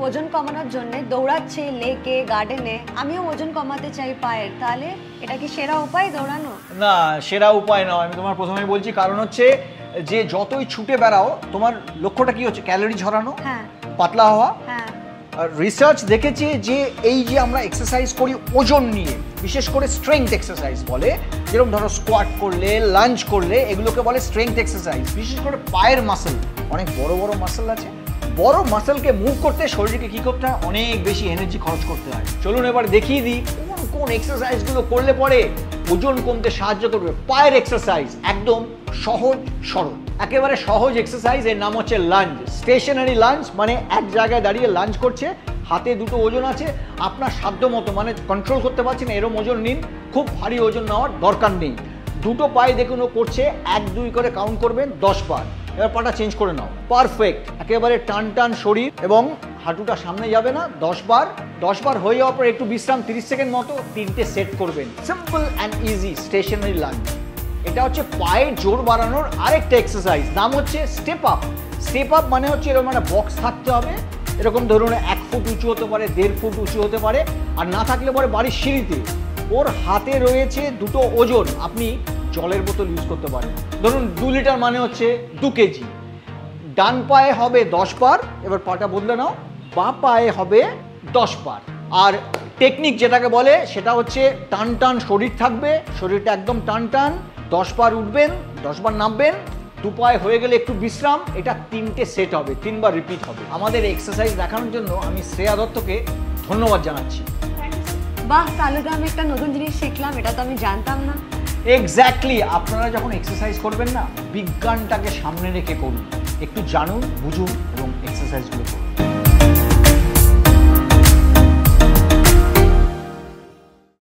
ওজন কমানোর জন্য দৌড়াচ্ছে লেকে গার্ডেনে, আমিও ওজন কমাতে চাই পায়ের, তাহলে এটা কি সেরা উপায় দৌড়ানো? না, সেরা উপায় নয়। আমি তোমার প্রথমেই বলছি, কারণ হচ্ছে যে যতই ছুটে বেড়াও তোমার লক্ষ্যটা কি হচ্ছে? ক্যালোরি ঝরানো, হ্যাঁ, পাতলা হওয়া। হ্যাঁ, রিসার্চ দেখেছে যে এই যে আমরা এক্সারসাইজ করি ওজন নিয়ে, বিশেষ করে স্ট্রেংথ এক্সারসাইজ বলে, যেরকম ধরো স্কোয়াট করলে, লাঞ্জ করলে, এগুলোকে বলে স্ট্রেংথ এক্সারসাইজ। বিশেষ করে পায়ের মাসল, অনেক বড় বড় মাসল আছে, বড় মাসলকে মুভ করতে শরীরকে কি করতে হয়? অনেক বেশি এনার্জি খরচ করতে হয়। চলুন এবার দেখিয়ে দিই কোন কোন এক্সারসাইজগুলো করলে পরে ওজন কমতে সাহায্য করবে। পায়ের এক্সারসাইজ একদম সহজ সরল, একেবারে সহজ এক্সারসাইজ। এর নাম হচ্ছে লাঞ্জ। স্টেশনারি লাঞ্জ, মানে এক জায়গায় দাঁড়িয়ে লাঞ্জ করছে, হাতে দুটো ওজন আছে, আপনার সাধ্য মতো, মানে কন্ট্রোল করতে পারছেন এরম ওজন নিন, খুব ভারী ওজন নেওয়ার দরকার নেই। দুটো পায়ে দেখুন ও করছে, 1 2 করে কাউন্ট করবেন 10 বার। এবার পাটা চেঞ্জ করে নাও, পারফেক্ট, একেবারে টান টান শরীর এবং হাঁটুটা সামনে যাবে না। 10 বার, 10 বার হয়ে যাওয়ার পর একটু বিশ্রাম, 30 সেকেন্ড মতো, 3টে সেট করবেন। Simple and easy stationery lounge. এটা হচ্ছে পায়ের জোর বাড়ানোর আরেকটা এক্সারসাইজ, নাম হচ্ছে স্টেপ আপ। স্টেপ আপ মানে হচ্ছে এরকম একটা বক্স থাকতে হবে, এরকম ধরুন 1 ফুট উঁচু হতে পারে, 1.5 ফুট উঁচু হতে পারে, আর না থাকলে পরে বাড়ির সিঁড়িতে। ওর হাতে রয়েছে দুটো ওজন, আপনি জলের বোতল ইউজ করতে পারেন, ধরুন 2 লিটার মানে হচ্ছে 2 কেজি। ডান পায়ে হবে 10 বার, এবার পাটা বদলে নাও, বাঁ পায়ে হবে 10 বার। আর টেকনিক যেটাকে বলে সেটা হচ্ছে টান টান শরীর থাকবে, শরীরটা একদম টান টান, 10 বার উঠবেন, 10 বার নামবেন, 2 পায়ে হয়ে গেলে একটু বিশ্রাম। এটা 3টে সেট হবে, 3 বার রিপিট হবে। আমাদের এক্সারসাইজ দেখানোর জন্য আমি শ্রেয়া দত্তকে ধন্যবাদ জানাচ্ছি। বাহ, তাহলে তো আমি একটা নতুন জিনিস শিখলাম, এটা তো আমি জানতাম না। এক্স্যাক্টলি, আপনারা যখন এক্সারসাইজ করবেন না, বিজ্ঞানটাকে সামনে রেখে করুন, একটু জানুন, বুঝুন এবং এক্সারসাইজগুলো করুন।